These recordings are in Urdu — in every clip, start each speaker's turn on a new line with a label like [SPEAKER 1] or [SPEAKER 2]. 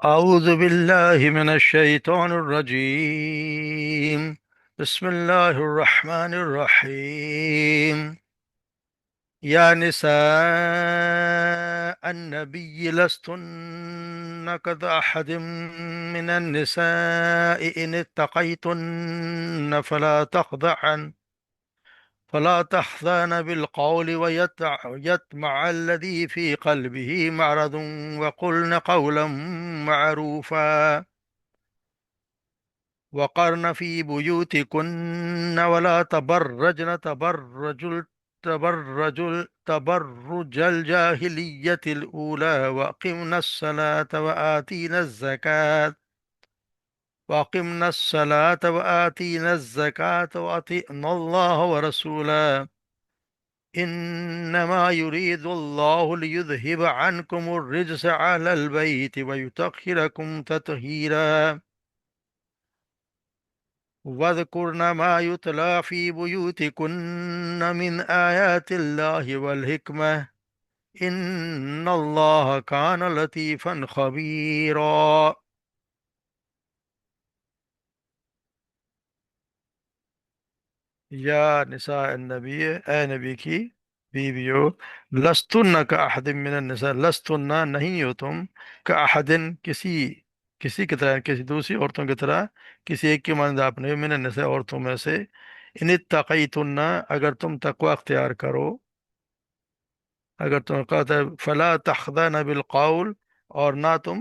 [SPEAKER 1] أعوذ بالله من الشيطان الرجيم. بسم الله الرحمن الرحيم. يا نساء النبي لستن كأحد من النساء إن اتقيتن فلا تخضعن بالقول ويطمع الذي في قلبه مرض، وقلن قولا معروفا، وقرن في بيوتكن ولا تبرجن تبرج الجاهلية الأولى، وأقمنا الزكاة وأطيعنا الله ورسوله. إنما يريد الله ليذهب عنكم الرجس أهل البيت ويطهركم تطهيرا. واذكرن ما يتلى في بيوتكن من آيات الله والحكمة، إن الله كان لطيفا خبيرا. یا نساء النبی، اے نبی کی بیویو، لستن کا احد من النساء، لستن نہیں ہو تم، کا احدن کسی کی طرح، کسی دوسری عورتوں کی طرح، کسی ایک کی مانند آپ نے، من النساء عورتوں میں سے، ان اتقیتن اگر تم تقوی اختیار کرو، اگر تم کہتا ہے فلا تخضعن بالقول، اور نہ تم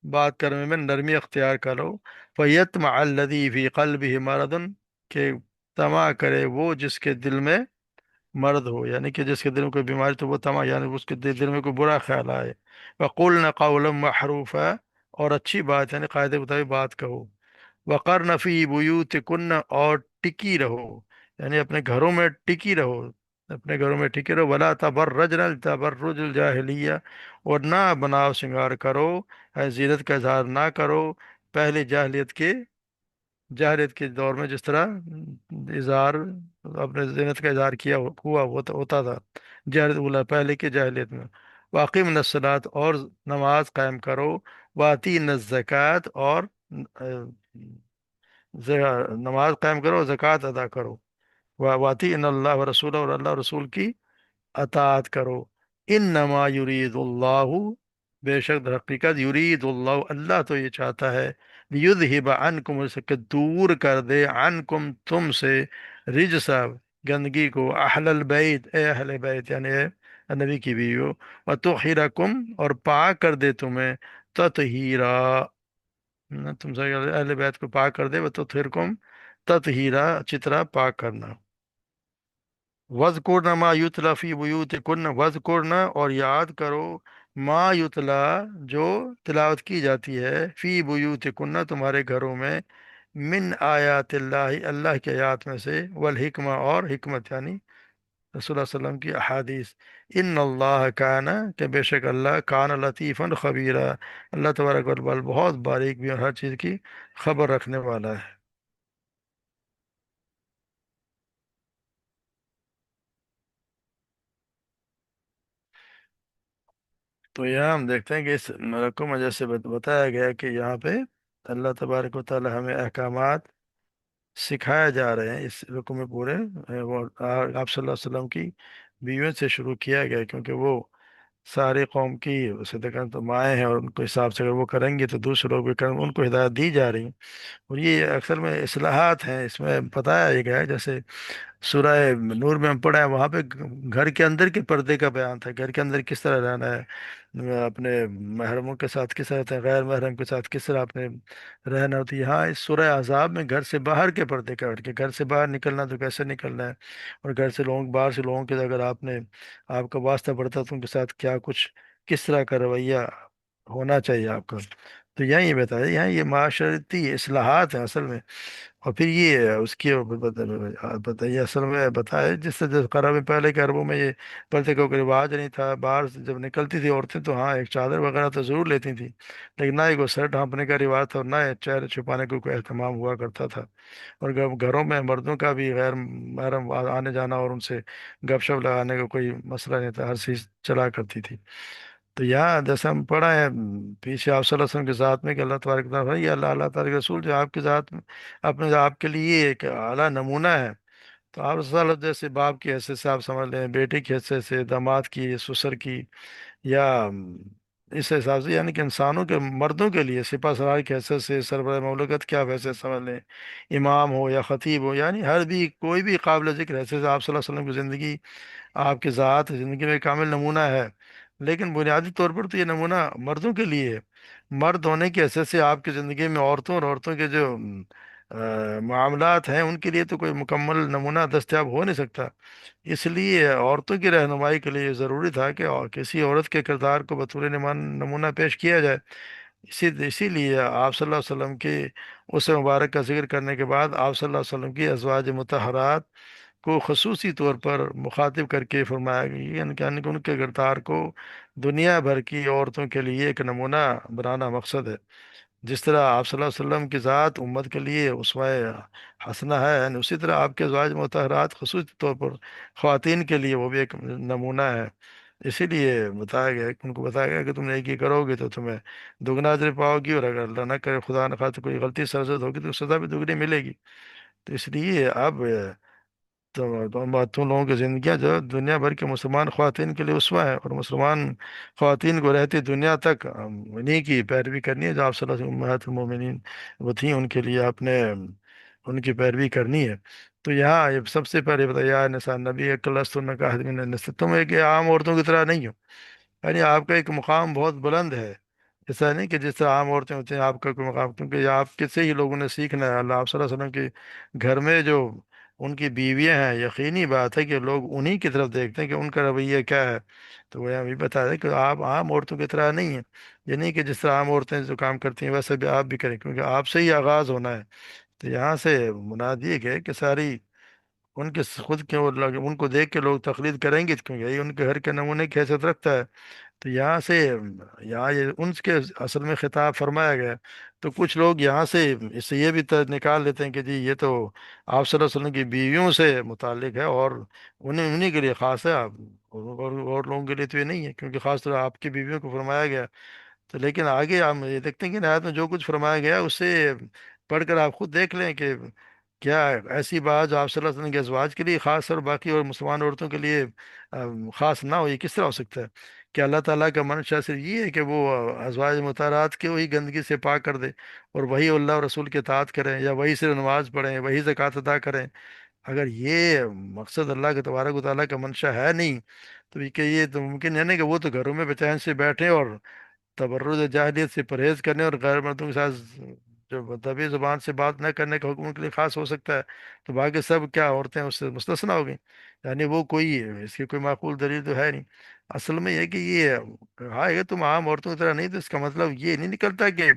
[SPEAKER 1] بات کرنے میں نرمی اختیار کرو، فیطمع الذی فی قلبہ مرض، کہ طمع کرے وہ جس کے دل میں مرض ہو، یعنی کہ جس کے دل میں کوئی بیماری، تو وہ طمع یعنی اس کے دل میں کوئی برا خیال آئے۔ وقولن قولا محروفا، اور اچھی بات یعنی قاعدے کے مطابق بات کہو۔ وقرن فی بیوتکن، اور ٹکی رہو، یعنی اپنے گھروں میں ٹکی رہو، اپنے گھروں میں ٹکی رہو۔ ولا تبرجن تبرج الجاہلیہ، اور نہ بناؤ سنگار کرو، زینت کا اظہار نہ کرو پہلے جاہلیت کے دور میں، جس طرح اظہار، اپنے زینت کا اظہار کیا ہوتا تھا جاہلیت اولا، پہلے کے جاہلیت میں۔ واقیم الصلاۃ، اور نماز قائم کرو، واتین الزکوٰۃ، اور نماز قائم کرو، زکوٰۃ ادا کرو، واطیع اللہ و رسول، اور اللہ رسول کی اطاعت کرو۔ انما یرید اللہ، بے شک در حقیقت، یرید اللہ، اللہ تو یہ چاہتا ہے، لیذہب عنکم، اس کہ دور کر دے، عنکم تم سے، رجسا گندگی کو، اہل البیت، اے اہل بیت یعنی اے نبی کی بیویو، وطہرکم، اور پاک کر دے تمہیں، تطہیرا، تم سے اہل بیت کو پاک کر دے، وطہرکم تطہیرا، اچھی طرح پاک کرنا۔ وَاذْكُرْنَ مَا يُتْلَى فِي بُيُوتِكُنَّ، وَاذْكُرْنَ، اور یاد کرو، ما یتلا، جو تلاوت کی جاتی ہے، فی بیوتکن، تمہارے گھروں میں، من آیات اللہ، اللہ کے آیات میں سے، والحکمہ، اور حکمت یعنی رسول اللہ صلی اللہ علیہ وسلم کی احادیث۔ ان اللہ کان، کہ بے شک اللہ، کان لطیفاً خبیرہ، اللہ تبارک و تعالی بہت باریک بھی اور ہر چیز کی خبر رکھنے والا ہے۔ تو یہاں ہم دیکھتے ہیں کہ اس رقو میں جیسے بتایا گیا کہ یہاں پہ اللہ تبارک و تعالی ہمیں احکامات سکھایا جا رہے ہیں اس رقو میں پورے، وہ آپ صلی اللہ علیہ وسلم کی بیویوں سے شروع کیا گیا، کیونکہ وہ ساری قوم کی اسے دیکھیں تو مائیں ہیں، اور ان کو حساب سے اگر وہ کریں گے تو دوسرے لوگ بھی کریں، ان کو ہدایت دی جا رہی ہیں، اور یہ اکثر میں اصلاحات ہیں، اس میں بتایا گیا ہے، جیسے سورہ نور میں ہم پڑھا ہے، وہاں پہ گھر کے اندر کے پردے کا بیان تھا، گھر کے اندر کس طرح رہنا ہے، اپنے محرموں کے ساتھ کس طرح رہتے ہیں، غیر محرم کے ساتھ کس طرح اپنے رہنا ہوتی ہے۔ یہاں اس سورہ احزاب میں گھر سے باہر کے پردے کا ہٹ کے، گھر سے باہر نکلنا تو کیسے نکلنا ہے، اور گھر سے لوگوں، باہر سے لوگوں کے، اگر آپ کا واسطہ پڑتا تو ان کے ساتھ کیا کچھ، کس طرح کا رویہ ہونا چاہیے آپ کا، تو یہاں یہ بتایا، یہاں یہ معاشرتی اصلاحات ہیں اصل میں۔ اور پھر یہ اس کی بتائیے، اصل میں بتایا جس سے، جس قرآن میں پہلے کے عربوں میں یہ پردے کا کوئی رواج نہیں تھا، باہر سے جب نکلتی تھی عورتیں تو ہاں ایک چادر وغیرہ تو ضرور لیتی تھیں، لیکن نہ ہی کوئی سر ڈھانپنے کا رواج تھا، اور نہ ہی چہرے چھپانے کو کوئی اہتمام ہوا کرتا تھا، اور گھروں میں مردوں کا بھی غیر محرم آنے جانا اور ان سے گپ شپ لگانے کا کوئی مسئلہ نہیں تھا، ہر چیز چلا کرتی تھی۔ تو یہاں جیسے ہم پڑھا ہے پیچھے آپ صلی اللہ علیہ وسلم کے ذات میں کہ اللہ تبارک و تعالیٰ ہے، یہ اللہ اللہ تعالیٰ کے رسول جو آپ کے ذات میں اپنے آپ کے لیے ایک اعلیٰ نمونہ ہے. تو آپ صلی اللہ علیہ وسلم جیسے باپ کی حیثیت سے آپ سمجھ لیں، بیٹے کی حیثیت سے، داماد کی، سسر کی، یا اس حساب سے یعنی کہ انسانوں کے مردوں کے لیے سپہ سالار کی حیثیت سے، سربراہ مملکت کیا حیثیت سمجھ لیں، امام ہو یا خطیب ہو، یعنی ہر بھی کوئی بھی قابل ذکر حیثیت سے آپ صلی اللہ علیہ وسلم کی زندگی، آپ کی ذات زندگی میں کامل نمونہ ہے. لیکن بنیادی طور پر تو یہ نمونہ مردوں کے لیے ہے. مرد ہونے کی حیثیت سے آپ کی زندگی میں عورتوں اور عورتوں کے جو معاملات ہیں ان کے لیے تو کوئی مکمل نمونہ دستیاب ہو نہیں سکتا. اس لیے عورتوں کی رہنمائی کے لیے ضروری تھا کہ کسی عورت کے کردار کو بطور نمونہ پیش کیا جائے. اسی لیے آپ صلی اللہ علیہ وسلم کے اس مبارک کا ذکر کرنے کے بعد آپ صلی اللہ علیہ وسلم کی ازواج مطہرات کو خصوصی طور پر مخاطب کر کے فرمایا گیا، یعنی کہ ان کے کردار کو دنیا بھر کی عورتوں کے لیے ایک نمونہ بنانا مقصد ہے. جس طرح آپ صلی اللہ علیہ وسلم کی ذات امت کے لیے اسوہ حسنہ ہے، یعنی اسی طرح آپ کے ازواج مطہرات خصوصی طور پر خواتین کے لیے وہ بھی ایک نمونہ ہے. اسی لیے بتایا گیا، ان کو بتایا گیا کہ تم نیکی کرو گے تو تمہیں دگنا اجر پاؤ گی، اور اگر اللہ نہ کرے خدا نہ خواستہ کوئی غلطی سرزد ہوگی تو سزا بھی دگنی ملے گی. تو اس لیے اب تم لوگوں کی زندگیاں جو دنیا بھر کے مسلمان خواتین کے لیے اسوہ ہے، اور مسلمان خواتین کو رہتی دنیا تک انہیں کی پیروی کرنی ہے جو آپ صلی اللہ علیہ وسلم امہات المومنین وہ تھیں، ان کے لیے آپ نے ان کی پیروی کرنی ہے. تو یہاں یہ سب سے پہلے بتایا نسان نبی لست کا تم ایک عام عورتوں کی طرح نہیں ہو، یعنی آپ کا ایک مقام بہت بلند ہے. ایسا نہیں کہ جس طرح عام عورتیں ہوتی ہیں آپ کا کوئی مقام، کیونکہ یہ آپ کس سے ہی لوگوں نے سیکھنا ہے. اللہ آپ صلی اللہ علیہ وسلم کے گھر میں جو ان کی بیویاں ہیں، یقینی بات ہے کہ لوگ انہی کی طرف دیکھتے ہیں کہ ان کا رویہ کیا ہے. تو وہ یہاں بھی بتا رہے کہ آپ عام عورتوں کی طرح نہیں ہیں. یہ نہیں کہ جس طرح عام عورتیں جو کام کرتی ہیں ویسے بھی آپ بھی کریں، کیونکہ آپ سے ہی آغاز ہونا ہے. تو یہاں سے مناد یہ ہے کہ ساری ان کے خود کے وہ ان کو دیکھ کے لوگ تقلید کریں گے، کیونکہ یہی ان کے گھر کے نمونے کی حیثیت رکھتا ہے. تو یہاں سے یہاں یہ ان کے اصل میں خطاب فرمایا گیا. تو کچھ لوگ یہاں سے اس سے یہ بھی نکال لیتے ہیں کہ جی یہ تو آپ صلی اللہ علیہ وسلم کی بیویوں سے متعلق ہے، اور انہیں کے لیے خاص ہے. آپ اور لوگوں کے لیے تو یہ نہیں ہے، کیونکہ خاص طور آپ کی بیویوں کو فرمایا گیا. تو لیکن آگے ہم یہ دیکھتے ہیں کہ نہایت میں جو کچھ فرمایا گیا اس سے پڑھ کر آپ خود دیکھ لیں کہ کیا ایسی بات جو آپ صلی اللہ علیہ وسلم کے ازواج کے لیے خاص اور باقی اور مسلمان عورتوں کے لیے خاص نہ ہو، یہ کس طرح ہو سکتا ہے؟ کہ اللہ تعالیٰ کا منشا صرف یہ ہے کہ وہ ازواج مطہرات کے وہی گندگی سے پاک کر دے، اور وہی اللہ اور رسول کے اطاعت کریں، یا وہی صرف نماز پڑھیں، وہی زکوٰۃ ادا کریں. اگر یہ مقصد اللہ کے تبارک و تعالیٰ کا منشا ہے نہیں، تو یہ کہ یہ تو ممکن ہے نہیں کہ وہ تو گھروں میں بے چین سے بیٹھیں اور تبرج جاہلیت سے پرہیز کرنے اور غیر مردوں کے ساتھ جو دبی زبان سے بات نہ کرنے کا حکم ان کے لیے خاص ہو سکتا ہے، تو باقی سب کیا عورتیں اس سے مستثنیٰ ہو گئیں؟ یعنی وہ کوئی اس کی کوئی معقول دلیل تو ہے نہیں. اصل میں یہ کہ یہ کہا ہے کہ تم عام عورتوں کی طرح نہیں، تو اس کا مطلب یہ نہیں نکلتا کہ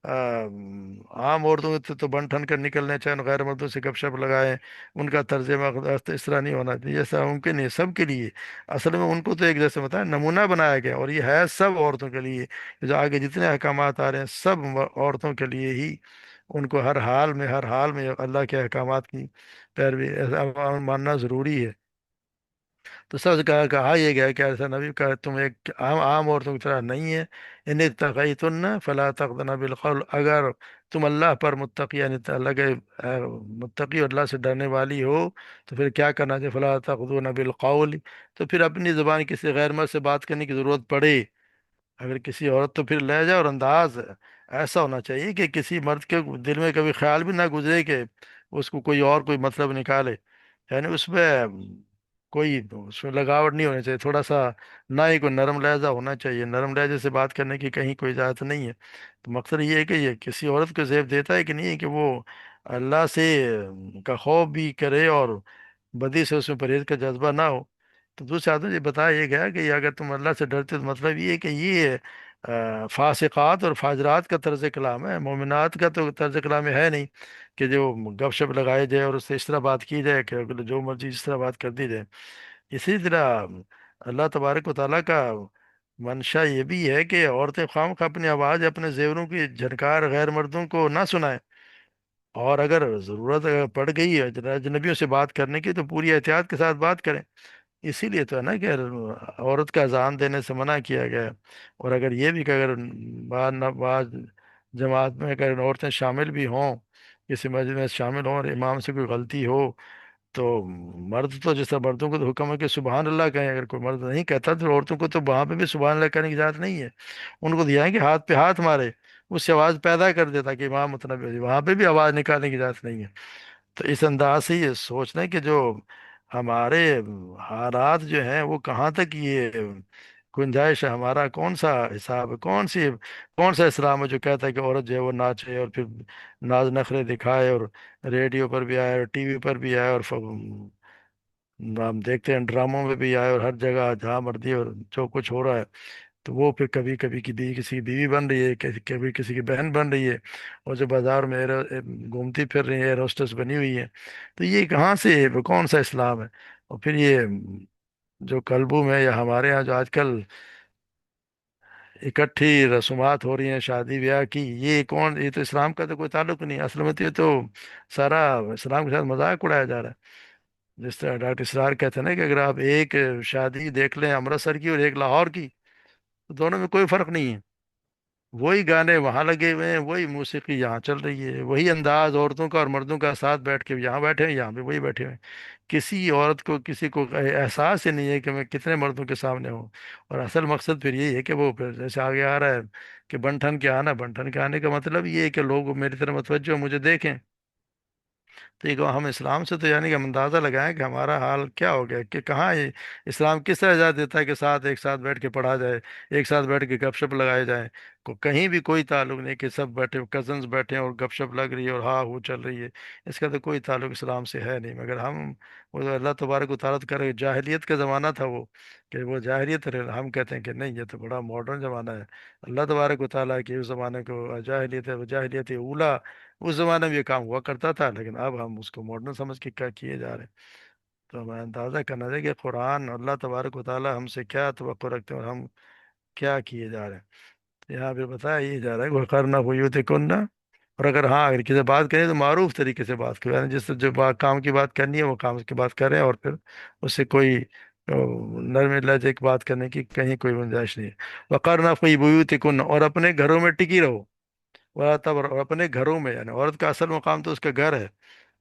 [SPEAKER 1] عام عورتوں سے تو بن ٹھن کر نکلنے چاہے غیر مردوں سے گپ شپ لگائیں، ان کا طرز عمل اس طرح نہیں ہونا چاہیے. ایسا ممکن نہیں سب کے لیے. اصل میں ان کو تو ایک جیسے بتایا نمونہ بنایا گیا، اور یہ ہے سب عورتوں کے لیے. جو آگے جتنے احکامات آ رہے ہیں سب عورتوں کے لیے ہی. ان کو ہر حال میں اللہ کے احکامات کی پیروی ماننا ضروری ہے. تو سب سے کہا یہ گیا کہ ایسا نبی کا تم ایک عام عورتوں کی طرح نہیں ہے. ان اتقیتن فلا تخضن بالقول، اگر تم اللہ پر متقی یعنی اللہ کے متقی اور اللہ سے ڈرنے والی ہو تو پھر کیا کرنا چاہیے؟ فلا تخضن بالقول، تو پھر اپنی زبان کسی غیر مرد سے بات کرنے کی ضرورت پڑے اگر کسی عورت، تو پھر لہجہ اور انداز ایسا ہونا چاہیے کہ کسی مرد کے دل میں کبھی خیال بھی نہ گزرے کہ اس کو کوئی اور کوئی مطلب نکالے. یعنی اس میں لگاوٹ نہیں ہونی چاہیے تھوڑا سا. نہ ہی کوئی نرم لہجہ ہونا چاہیے، نرم لہجے سے بات کرنے کی کہیں کوئی اجازت نہیں ہے. تو مقصد یہ ہے کہ یہ کسی عورت کو زیب دیتا ہے کہ نہیں ہے کہ وہ اللہ سے کا خوف بھی کرے اور بدی سے اس میں پرہیز کا جذبہ نہ ہو. تو دوسرے آدمی یہ بتایا یہ گیا کہ یہ اگر تم اللہ سے ڈرتے ہو تو مطلب یہ ہے کہ یہ فاسقات اور فاجرات کا طرز کلام ہے، مومنات کا تو طرز کلام ہے نہیں کہ جو گپ شپ لگائے جائے اور اس سے اس طرح بات کی جائے کہ جو مرضی اس طرح بات کر دی جائے. اسی طرح اللہ تبارک و تعالیٰ کا منشا یہ بھی ہے کہ عورتیں خواہ مخواہ اپنی آواز اپنے زیوروں کی جھنکار غیر مردوں کو نہ سنائیں، اور اگر ضرورت پڑ گئی ہے اجنبیوں سے بات کرنے کی تو پوری احتیاط کے ساتھ بات کریں. اسی لیے تو ہے نا کہ عورت کا اذان دینے سے منع کیا گیا ہے۔ اور اگر یہ بھی کہ اگر بعض جماعت میں اگر عورتیں شامل بھی ہوں، کسی مسجد میں شامل ہوں اور امام سے کوئی غلطی ہو، تو مرد تو جس طرح مردوں کو تو حکم ہے کہ سبحان اللہ کہیں، اگر کوئی مرد نہیں کہتا تو عورتوں کو تو وہاں پہ بھی سبحان اللہ کہنے کی اجازت نہیں ہے۔ ان کو دیا ہے کہ ہاتھ پہ ہاتھ مارے، اس سے آواز پیدا کر دیتا کہ امام مطلب وہاں پہ بھی آواز نکالنے کی اجازت نہیں ہے۔ تو اس انداز سے یہ سوچنا ہے کہ جو ہمارے حالات جو ہیں وہ کہاں تک یہ گنجائش ہے، ہمارا کون سا حساب ہے، کون سا اسلام ہے جو کہتا ہے کہ عورت جو ہے وہ ناچے اور پھر ناز نخرے دکھائے، اور ریڈیو پر بھی آئے اور ٹی وی پر بھی آئے اور ہم دیکھتے ہیں ڈراموں میں بھی آئے، اور ہر جگہ جہاں مرضی اور جو کچھ ہو رہا ہے، تو وہ پھر کبھی کبھی کی بیوی کسی کی بیوی بن رہی ہے، کبھی کسی کی بہن بن رہی ہے، اور جو بازار میں گھومتی پھر رہی ہے، ایئر ہوسٹس بنی ہوئی ہے۔ تو یہ کہاں سے وہ کون سا اسلام ہے؟ اور پھر یہ جو کلبوں میں یا ہمارے ہاں جو آج کل اکٹھی رسومات ہو رہی ہیں شادی بیاہ کی، یہ تو اسلام کا تو کوئی تعلق نہیں، اصل میں تو یہ تو سارا اسلام کے ساتھ مذاق اڑایا جا رہا ہے۔ جس طرح ڈاکٹر اسرار کہتے ہیں نا کہ اگر آپ ایک شادی دیکھ لیں امرتسر کی اور ایک لاہور کی، تو دونوں میں کوئی فرق نہیں ہے، وہی گانے وہاں لگے ہوئے ہیں، وہی موسیقی یہاں چل رہی ہے، وہی انداز عورتوں کا اور مردوں کا ساتھ بیٹھ کے یہاں بیٹھے ہیں، یہاں بھی وہی بیٹھے ہوئے ہیں۔ کسی عورت کو کسی کو احساس ہی نہیں ہے کہ میں کتنے مردوں کے سامنے ہوں۔ اور اصل مقصد پھر یہی ہے کہ وہ پھر جیسے آگے آ رہا ہے کہ بن ٹھن کے آنے کا مطلب یہ ہے کہ لوگ میری طرف متوجہ ہوں، مجھے دیکھیں۔ تو یہ ہم اسلام سے تو یعنی کہ ہم اندازہ لگائیں کہ ہمارا حال کیا ہو گیا، کہ کہاں یہ اسلام کس طرح اجازت دیتا ہے کہ ایک ساتھ بیٹھ کے پڑھا جائے، ایک ساتھ بیٹھ کے گپ شپ لگائے جائیں، کہیں بھی کوئی تعلق نہیں کہ سب بیٹھے کزنز بیٹھے ہیں اور گپ شپ لگ رہی ہے اور ہاں ہو چل رہی ہے، اس کا تو کوئی تعلق اسلام سے ہے نہیں۔ مگر ہم وہ جو اللہ تبارک و تعالیٰ کر جاہلیت کا زمانہ تھا وہ، کہ وہ جاہلیت ہم کہتے ہیں کہ نہیں یہ تو بڑا ماڈرن زمانہ ہے۔ اللہ تبارک و تعالیٰ کے اس زمانے کو جاہلیت ہے، وہ جاہلیت اولا، اس زمانے میں یہ کام ہوا کرتا تھا، لیکن اب ہم اس کو ماڈرن سمجھ کے کیا کیے جا رہے ہیں۔ تو ہمیں اندازہ کرنا چاہیے کہ قرآن اللہ تبارک و تعالیٰ ہم سے کیا توقع رکھتے ہیں اور ہم کیا کیے جا رہے ہیں۔ تو یہاں پہ بتایا یہ جا رہا ہے کہ وقرنہ بیوتکن، اور اگر کسی سے بات کریں تو معروف طریقے سے بات کریں، یعنی جس سے جو کام کی بات کرنی ہے وہ کام کی بات کریں، اور پھر اس سے کوئی نرم لہجے کی بات کرنے کی کہیں کوئی گنجائش نہیں ہے۔ وقرنہ فی بیوتکن، اور اپنے گھروں میں ٹکی رہو، اور اپنے گھروں میں، یعنی عورت کا اصل مقام تو اس کا گھر ہے،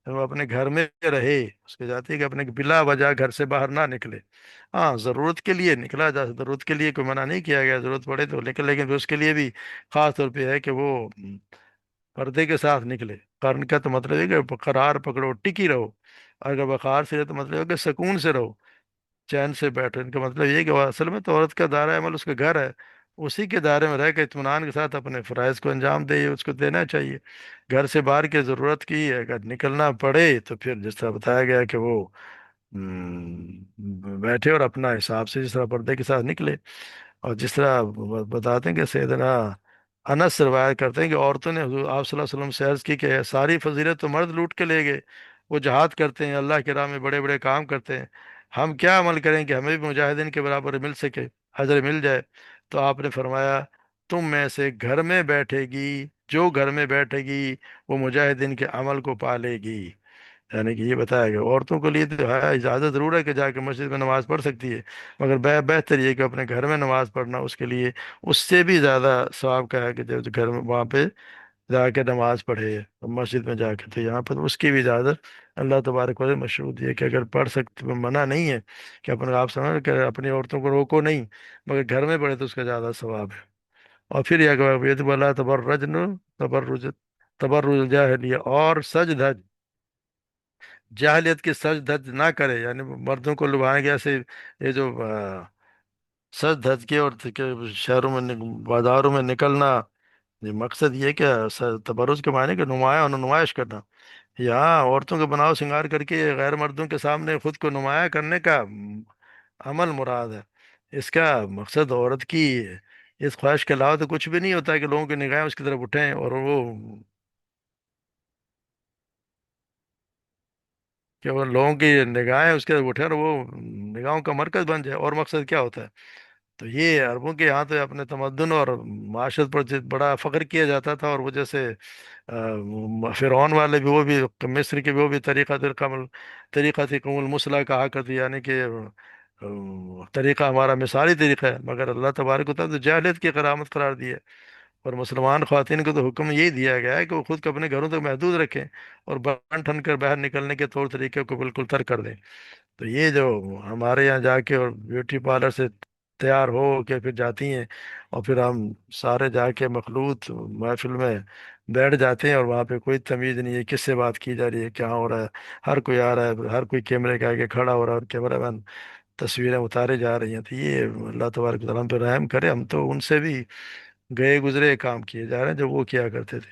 [SPEAKER 1] وہ اپنے گھر میں رہے، اس کی جاتی ہے کہ اپنے بلا وجہ گھر سے باہر نہ نکلے۔ ہاں ضرورت کے لیے نکلا جا، ضرورت کے لیے کوئی منع نہیں کیا گیا، ضرورت پڑے تو نکل، لیکن پھر اس کے لیے بھی خاص طور پہ ہے کہ وہ پردے کے ساتھ نکلے۔ قرن کا تو مطلب ہے کہ قرار پکڑو، ٹکی رہو، اگر وقار سے ہے تو مطلب ہے کہ سکون سے رہو، چین سے بیٹھو۔ ان کا مطلب یہ ہے کہ وہ اصل میں تو عورت کا دائرہ عمل اس کا گھر ہے، اسی کے دائرے میں رہ کے اطمینان کے ساتھ اپنے فرائض کو انجام دے، اس کو دینا چاہیے۔ گھر سے باہر کی ضرورت کی اگر نکلنا پڑے تو پھر جس طرح بتایا گیا کہ وہ بیٹھے اور اپنا حساب سے جس طرح پردے کے ساتھ نکلے۔ اور جس طرح بتاتے ہیں کہ سیدنا انس روایت کرتے ہیں کہ عورتوں نے حضور آپ صلی اللہ علیہ وسلم سے عرض کی کہ ساری فضیلت تو مرد لوٹ کے لے گئے، وہ جہاد کرتے ہیں، اللہ کے راہ میں بڑے بڑے کام کرتے ہیں، ہم کیا عمل کریں کہ ہمیں بھی مجاہدین کے برابر مل سکے، اجر مل جائے؟ تو آپ نے فرمایا تم میں سے گھر میں بیٹھے گی، جو گھر میں بیٹھے گی وہ مجاہدین کے عمل کو پالے گی۔ یعنی کہ یہ بتایا گیا عورتوں کے لیے تو ہے اجازت ضرور ہے کہ جا کے مسجد میں نماز پڑھ سکتی ہے، مگر بہتر یہ کہ اپنے گھر میں نماز پڑھنا اس کے لیے اس سے بھی زیادہ ثواب کا ہے کہ جو گھر میں وہاں پہ جا کے نماز پڑھے مسجد میں جا کے۔ تو یہاں پر اس کی بھی اجازت اللہ تبارک و تعالیٰ مشروط ہے کہ اگر پڑھ سکتے، منع نہیں ہے کہ اپنے آپ سمجھ کہ اپنی عورتوں کو روکو نہیں، مگر گھر میں پڑھے تو اس کا زیادہ ثواب ہے۔ اور پھر یہ کہ یہ تو بولا تبرج تبرج الجاہلیہ، اور سج دھج، جاہلیت کی سج دھج نہ کرے، یعنی مردوں کو لبھانے کے ایسے یہ جو سج دھج کے اور شہروں میں بازاروں میں نکلنا، یہ مقصد یہ کہ تبرج کے معنی کہ نمایاں اور نمائش کرنا، یہاں عورتوں کے بناؤ سنگار کر کے غیر مردوں کے سامنے خود کو نمایاں کرنے کا عمل مراد ہے۔ اس کا مقصد عورت کی اس خواہش کے علاوہ تو کچھ بھی نہیں ہوتا ہے کہ لوگوں کی نگاہیں اس کی طرف اٹھیں اور وہ کہ وہ لوگوں کی نگاہیں اس کے اٹھے اور وہ نگاہوں کا مرکز بن جائے، اور مقصد کیا ہوتا ہے؟ تو یہ عربوں کے یہاں تو اپنے تمدن اور معاشرت پر بڑا فخر کیا جاتا تھا، اور وہ جیسے فرعون والے بھی، وہ بھی مصر کے بھی، وہ بھی طریقہ تھی قوم المثلیٰ کہا کرتی، یعنی کہ طریقہ ہمارا مثالی طریقہ ہے، مگر اللہ تبارک و تعالیٰ تو جاہلیت کی کرامت قرار دی ہے۔ اور مسلمان خواتین کو تو حکم یہی دیا گیا ہے کہ وہ خود کو اپنے گھروں تک محدود رکھیں، اور بن ٹھن کر باہر نکلنے کے طور طریقے کو بالکل ترک کر دیں۔ تو یہ جو ہمارے یہاں جا کے اور بیوٹی پارلر سے تیار ہو کے پھر جاتی ہیں، اور پھر ہم سارے جا کے مخلوط محفل میں بیٹھ جاتے ہیں، اور وہاں پہ کوئی تمیز نہیں ہے کس سے بات کی جا رہی ہے، کیا ہو رہا ہے۔ ہر کوئی آ رہا ہے، ہر کوئی کیمرے کے آگے کھڑا ہو رہا ہے، اور کیمرہ مین تصویریں اتارے جا رہی ہیں۔ تو یہ اللہ تبارک و تعالیٰ ہم پہ رحم کرے، ہم تو ان سے بھی گئے گزرے کام کیے جا رہے ہیں جو وہ کیا کرتے تھے۔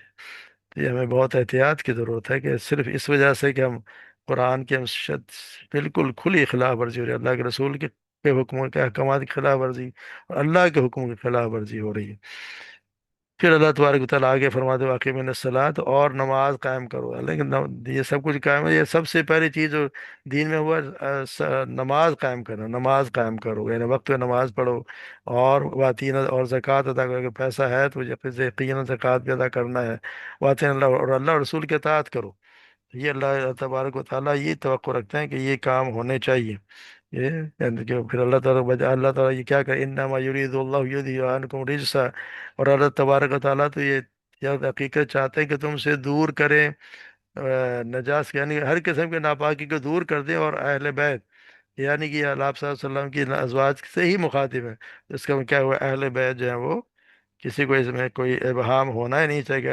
[SPEAKER 1] تو یہ ہمیں بہت احتیاط کی ضرورت ہے کہ صرف اس وجہ سے کہ ہم قرآن کے بالکل کھلی خلاف ورزی ہو رہی ہے، اللہ کے رسول کے حکموں کے احکامات کی خلاف ورزی، اور اللہ کے حکموں کی خلاف ورزی ہو رہی ہے۔ پھر اللہ تبارک و تعالیٰ آگے فرماتے واقعی میں الصلاۃ، اور نماز قائم کرو، لیکن یہ سب کچھ قائم ہے، یہ سب سے پہلی چیز جو دین میں ہوا نماز قائم کرنا، نماز قائم کرو یعنی وقت پہ نماز پڑھو، اور واتین اور زکوٰۃ ادا کرو، اگر پیسہ ہے تو یقیناً زکوٰۃ بھی ادا کرنا ہے، واتین اللہ اور اللہ اور رسول کے اطاعت کرو۔ یہ اللہ تبارک و تعالیٰ یہ توقع رکھتے ہیں کہ یہ کام ہونے چاہیے۔ یہ یعنی کہ پھر اللہ تعالیٰ یہ کیا کہ انما یرید اللہ یذہب عنکم الرجس، اور اللہ تبارک و تعالیٰ تو یہ حقیقت چاہتے ہیں کہ تم سے دور کریں نجاس، یعنی ہر قسم کے ناپاکی کو دور کر دیں، اور اہل بیت یعنی کہ اللہ صلی اللہ علیہ وسلم کی ازواج سے ہی مخاطب ہے۔ اس کا کیا ہوا، اہل بیت جو ہیں وہ کسی کو اس میں کوئی ابہام ہونا ہی نہیں چاہیے کہ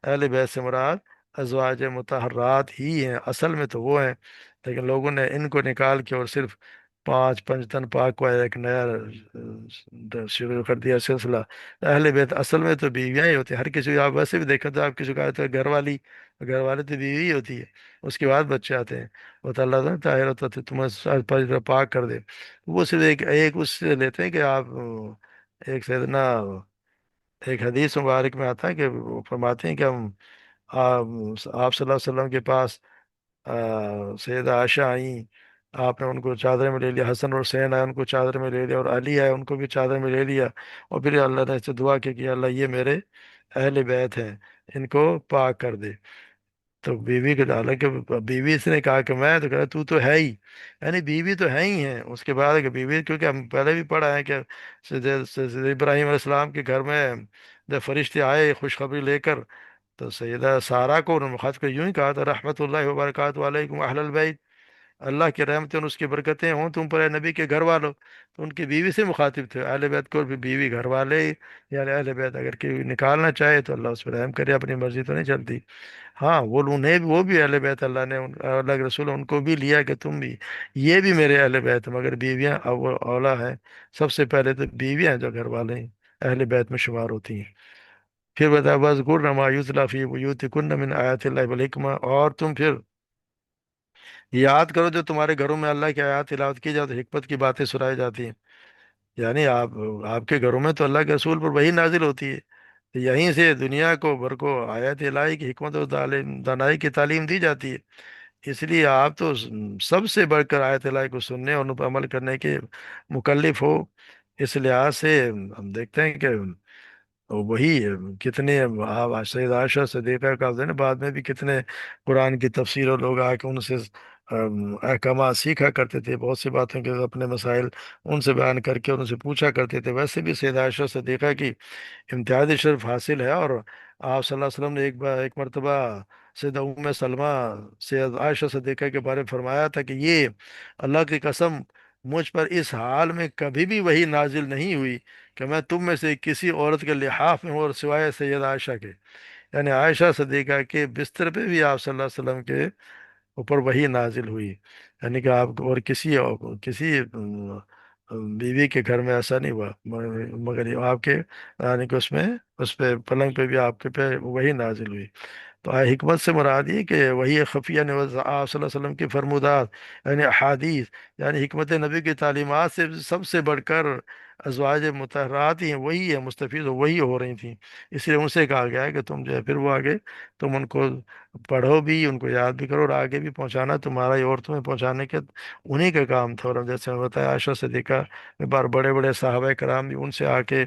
[SPEAKER 1] اہل بیت سے مراد ازواج مطہرات ہی ہیں، اصل میں تو وہ ہیں، لیکن لوگوں نے ان کو نکال کے اور صرف پانچ پنجتن پاک کو ایک نیا شروع کر دیا سلسلہ۔ اہل بیت اصل میں تو بیویاں ہی ہوتی ہیں، ہر کسی کو آپ ویسے بھی دیکھیں تو آپ کسی کو آتے گھر والی، گھر والے تو بیوی ہی ہوتی ہے، اس کے بعد بچے آتے ہیں۔ وہ تو اللہ تعالیٰ طاہر ہوتا ہے، تمہیں پاک کر دے۔ وہ صرف ایک ایک اس سے لیتے ہیں کہ آپ ایک سیدنا ایک حدیث مبارک میں آتا ہے کہ وہ فرماتے ہیں کہ آپ صلی اللہ علیہ وسلم کے پاس سیدہ عائشہ آئیں، آپ نے ان کو چادر میں لے لیا، حسن اور حسین آئے ان کو چادر میں لے لیا، اور علی آئے ان کو بھی چادر میں لے لیا، اور پھر اللہ نے سے دعا کی کہ اللہ یہ میرے اہل بیت ہیں، ان کو پاک کر دے۔ تو بیوی کے، حالانکہ بیوی اس نے کہا کہ میں تو کہا تو ہے ہی، یعنی بیوی تو ہے ہی ہے۔ اس کے بعد کہ بیوی، کیونکہ ہم پہلے بھی پڑھا ہے کہ سید ابراہیم علیہ السلام کے گھر میں جب فرشتے آئے خوشخبری لے کر، تو سیدہ سارہ کو انہوں نے خط کو یوں ہی کہا تھا رحمۃ اللہ وبرکاتہ علیکم اہل البیت، اللہ کی رحمتیں اور اس کی برکتیں ہوں تم پر اے نبی کے گھر والوں۔ تو ان کی بیوی سے مخاطب تھے، اہل بیت کو بھی بیوی گھر والے، یعنی اہل بیت اگر کوئی نکالنا چاہے تو اللہ اس پر رحم کرے، اپنی مرضی تو نہیں چلتی۔ ہاں وہ بھی اہل بیت، اللہ نے اللہ کے رسول ان کو بھی لیا کہ تم بھی، یہ بھی میرے اہل بیت ہیں، مگر بیویاں اولا ہیں، سب سے پہلے تو بیویاں جو گھر والے ہیں اہل بیت میں شمار ہوتی ہیں۔ پھر بتا وَاذْكُرْنَ مَا يُتْلَىٰ فِي بُيُوتِكُنَّ مِنْ آیاتِ اللَّهِ وَالْحِکْمَةِ، اور تم پھر یاد کرو جو تمہارے گھروں میں اللہ کی آیات تلاوت کی جاتی، حکمت کی باتیں سنائی جاتی ہیں، یعنی آپ کے گھروں میں تو اللہ کے رسول پر وہی نازل ہوتی ہے، یہیں سے دنیا کو بھر کو آیات الہی کی حکمت و دانائی کی تعلیم دی جاتی ہے۔ اس لیے آپ تو سب سے بڑھ کر آیت الہی کو سننے اور ان پر عمل کرنے کے مکلف ہو۔ اس لحاظ سے ہم دیکھتے ہیں کہ وہی کتنے سید عائشہ صدیقہ کا ہے نا، بعد میں بھی کتنے قرآن کی تفسیر اور لوگ آ کے ان سے احکامات سیکھا کرتے تھے، بہت سی باتوں کے اپنے مسائل ان سے بیان کر کے ان سے پوچھا کرتے تھے۔ ویسے بھی سید عائشہ صدیقہ کی امتیازی شرف حاصل ہے، اور آپ صلی اللہ علیہ وسلم نے ایک مرتبہ سیدہ ام سلمہ سید عائشہ صدیقہ کے بارے میں فرمایا تھا کہ یہ اللہ کی قسم مجھ پر اس حال میں کبھی بھی وہی نازل نہیں ہوئی کہ میں تم میں سے کسی عورت کے لحاف میں ہوں اور سوائے سید عائشہ کے، یعنی عائشہ صدیقہ کے بستر پہ بھی آپ صلی اللہ علیہ وسلم کے اوپر وہی نازل ہوئی، یعنی کہ آپ اور کسی بیوی کے گھر میں ایسا نہیں ہوا، مگر یہ آپ کے یعنی کہ اس پہ پلنگ پہ بھی آپ کے پہ وہی نازل ہوئی۔ تو حکمت سے مراد یہ کہ وہی خفیہ نے آپ صلی اللہ علیہ وسلم کی فرمودات یعنی احادیث، یعنی حکمت نبی کی تعلیمات سے سب سے بڑھ کر ازواج مطہرات ہی ہیں، وہی ہے مستفیض، وہی ہو رہی تھیں۔ اس لیے ان سے کہا گیا ہے کہ تم جو ہے پھر وہ آگے تم ان کو پڑھو بھی، ان کو یاد بھی کرو، اور آگے بھی پہنچانا تمہارا ہی، اور تمہیں پہنچانے کے انہی کا کام تھا۔ اور جیسے میں بتایا عائشہ صدیقہ میں بار بڑے بڑے صحابہ کرام بھی ان سے آ کے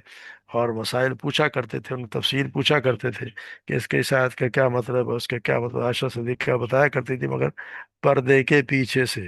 [SPEAKER 1] اور مسائل پوچھا کرتے تھے، ان کی تفسیر پوچھا کرتے تھے کہ اس کے آیت کا کیا مطلب ہے، اس کا کیا مطلب، عائشہ صدیقہ بتایا کرتی تھی، مگر پردے کے پیچھے سے،